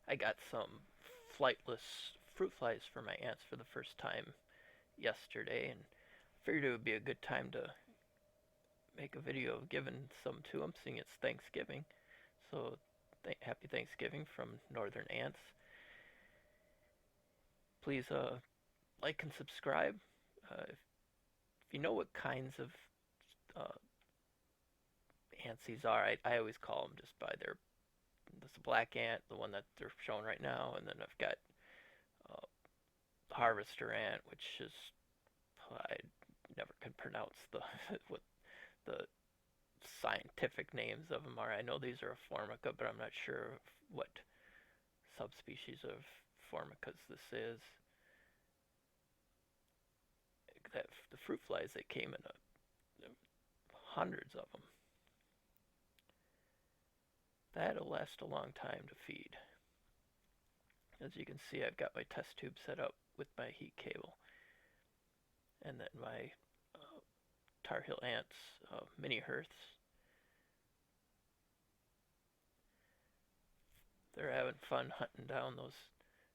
I got some flightless fruit flies for my ants for the first time yesterday, and figured it would be a good time to make a video of giving some to them, seeing it's Thanksgiving. So, happy Thanksgiving from Northern Ants. Please like and subscribe. If you know what kinds of uh, ants these are, I always call them just by their. This is a black ant, the one that they're showing right now, and then I've got uh, harvester ant, which is I never can pronounce the what the scientific names of them are. I know these are a Formica, but I'm not sure what subspecies of Formicas this is. That the fruit flies that came in hundreds of them. That'll last a long time to feed. As you can see, I've got my test tube set up with my heat cable, and then my Tar Heel ants mini hearths. They're having fun hunting down those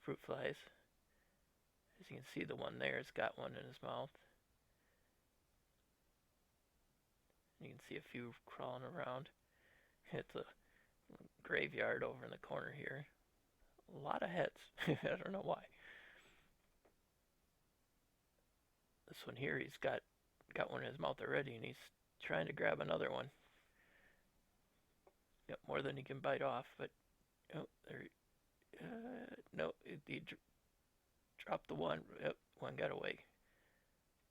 fruit flies. As you can see, the one there has got one in his mouth. You can see a few crawling around. It's a graveyard over in the corner here. A lot of heads. I don't know why. This one here, he's got one in his mouth already, and he's trying to grab another one. Got more than he can bite off, but oh, there. No, he dropped the one. Yep, one got away.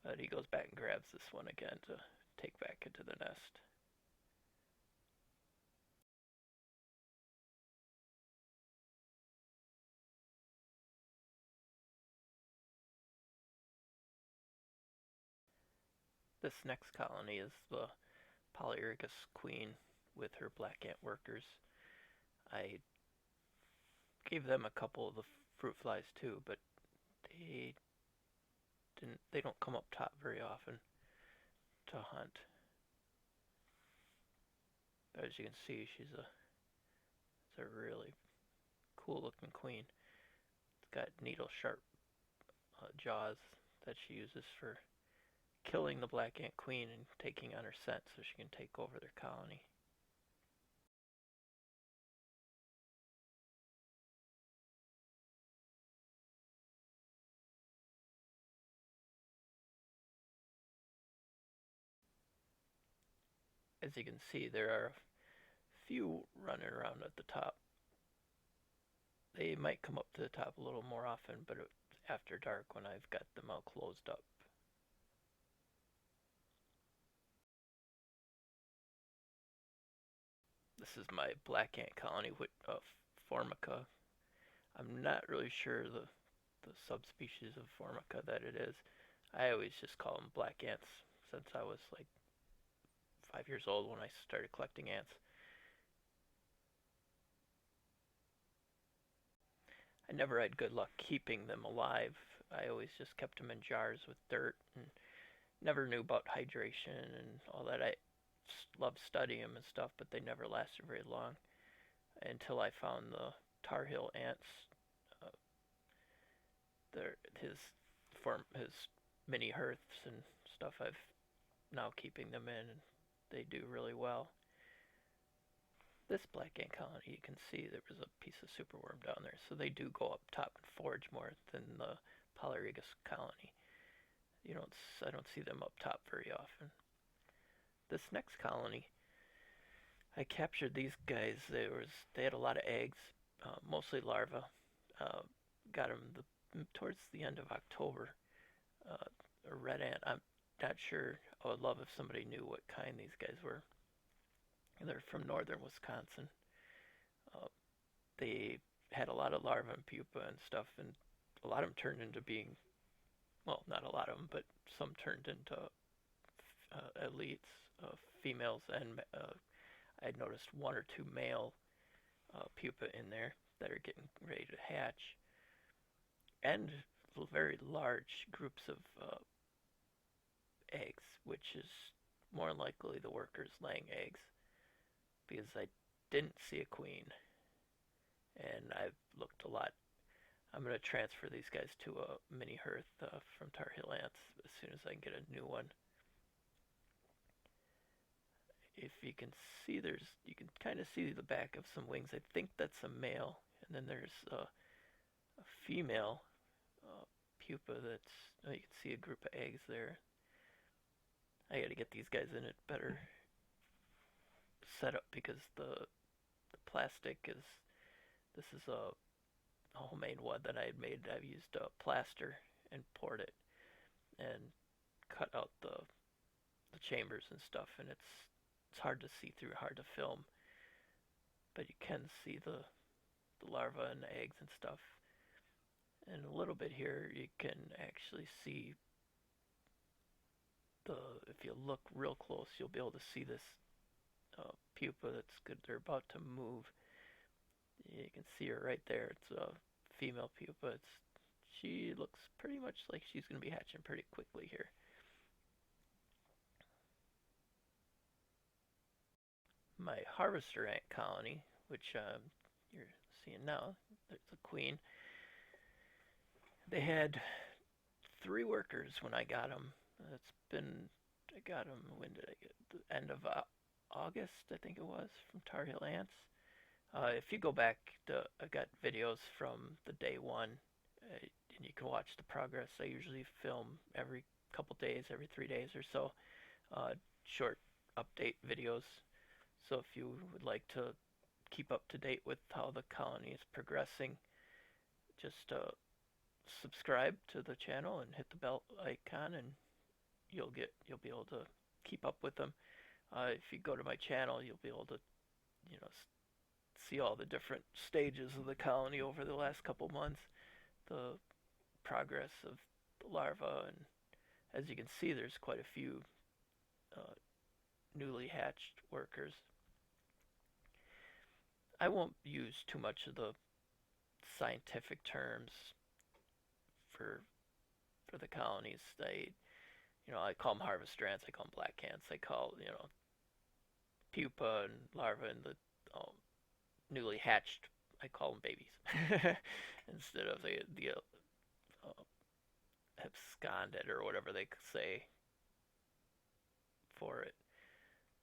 But he goes back and grabs this one again to take back into the nest. This next colony is the Polyergus queen with her black ant workers. I gave them a couple of the fruit flies too, but they they don't come up top very often to hunt. As you can see, it's a really cool looking queen. It's got needle sharp jaws that she uses for killing the black ant queen and taking on her scent so she can take over their colony. As you can see, there are a few running around at the top. They might come up to the top a little more often, but it's after dark when I've got them all closed up. This is my black ant colony with Formica. I'm not really sure the subspecies of Formica that it is. I always just call them black ants since I was like 5 years old when I started collecting ants. I never had good luck keeping them alive. I always just kept them in jars with dirt and never knew about hydration and all that. I loved studying them and stuff, but they never lasted very long until I found the Tar Heel ants. Uh, his his mini hearths and stuff. I've now keeping them in, and they do really well. This black ant colony, you can see there was a piece of superworm down there, so they do go up top and forage more than the Polyregus colony. You don't, I don't see them up top very often. This next colony, I captured these guys. They had a lot of eggs, mostly larvae. Uh, got them towards the end of October. A red ant. I'm not sure. I would love if somebody knew what kind these guys were. They're from northern Wisconsin. Uh, they had a lot of larvae and pupa and stuff, and a lot of them turned into being, well, not a lot of them, but some turned into elites, females, and I noticed one or two male pupa in there that are getting ready to hatch, and very large groups of eggs, which is more likely the workers laying eggs, because I didn't see a queen. and I've looked a lot. I'm going to transfer these guys to a mini hearth from Tar Heel Ants as soon as I can get a new one. If you can see, you can kind of see the back of some wings. I think that's a male, and then there's a female pupa that's. Oh, you can see a group of eggs there. I got to get these guys in a better setup because the plastic is. This is a homemade one that I had made. I've used plaster and poured it and cut out the chambers and stuff, and it's hard to see through, hard to film, but you can see the larvae and the eggs and stuff. And a little bit here, you can actually see the. If you look real close, you'll be able to see this pupa that's good. They're about to move. You can see her right there. It's a female pupa. She looks pretty much like she's going to be hatching pretty quickly here. My harvester ant colony, which you're seeing now, there's a queen. They had 3 workers when I got them. It's been, I got them, when did I get, the end of August, I think it was, from Tar Heel Ants. If you go back, I got videos from the day one, and you can watch the progress. I usually film every couple days, every 3 days or so, short update videos. So if you would like to keep up to date with how the colony is progressing, just subscribe to the channel and hit the bell icon, and you'll be able to keep up with them. If you go to my channel, you'll be able to, you know, see all the different stages of the colony over the last couple months, the progress of the larva, and as you can see, there's quite a few newly hatched workers. I won't use too much of the scientific terms for the colonies. I call them harvester ants. I call them black ants. I call pupa and larva and the newly hatched. I call them babies instead of the absconded or whatever they say for it.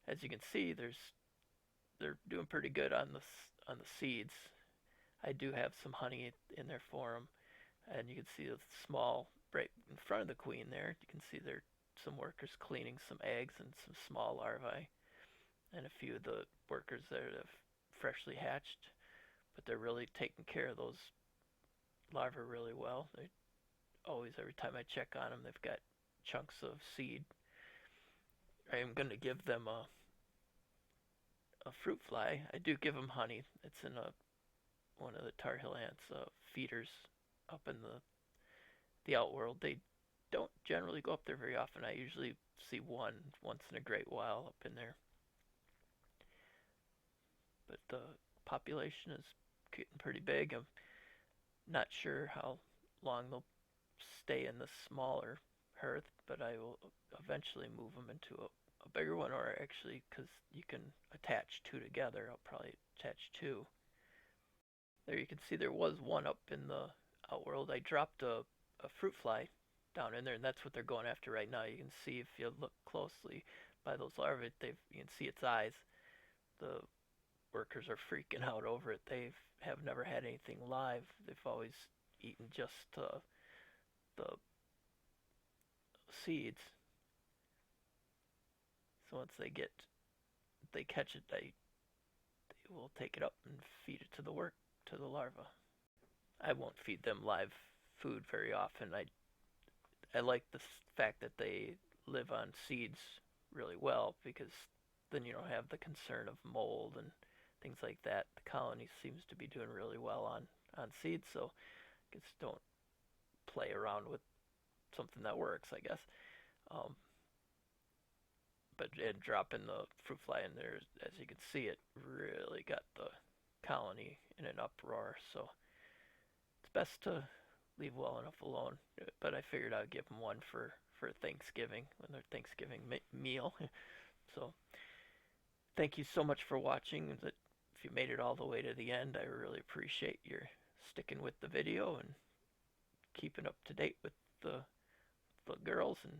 As you can see, they're doing pretty good on the seeds. I do have some honey in there for them, and you can see the small right in front of the queen there. You can see there some workers cleaning some eggs and some small larvae, and a few of the workers that have freshly hatched. But they're really taking care of those larvae really well. They always, every time I check on them, they've got chunks of seed. I am going to give them a fruit fly. I do give them honey. It's in one of the Tar Heel ants feeders up in the outworld. They don't generally go up there very often. I usually see one once in a great while up in there. But the population is getting pretty big. I'm not sure how long they'll stay in the smaller hearth, but I will eventually move them into a bigger one, or actually, because you can attach 2 together, I'll probably attach 2. There you can see there was one up in the outworld. I dropped a fruit fly down in there, and that's what they're going after right now. You can see if you look closely by those larvae, you can see its eyes. The workers are freaking out over it. They have never had anything live. They've always eaten just the seeds. So once they catch it, they will take it up and feed it to the larva. I won't feed them live food very often. I like the fact that they live on seeds really well, because then you don't have the concern of mold and things like that. The colony seems to be doing really well on seeds, so just don't play around with something that works, I guess. But dropping the fruit fly in there, as you can see, it really got the colony in an uproar. So it's best to leave well enough alone. But I figured I'd give them one for Thanksgiving, when their Thanksgiving meal. So thank you so much for watching. if you made it all the way to the end, I really appreciate your sticking with the video and keeping up to date with the girls, and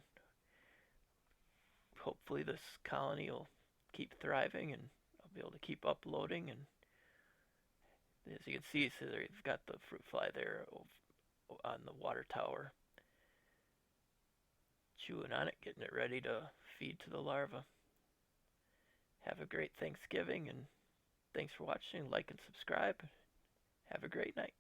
hopefully this colony will keep thriving and I'll be able to keep uploading. And as you can see, so they've got the fruit fly there on the water tower, chewing on it, getting it ready to feed to the larva. Have a great Thanksgiving, and thanks for watching. Like and subscribe. Have a great night.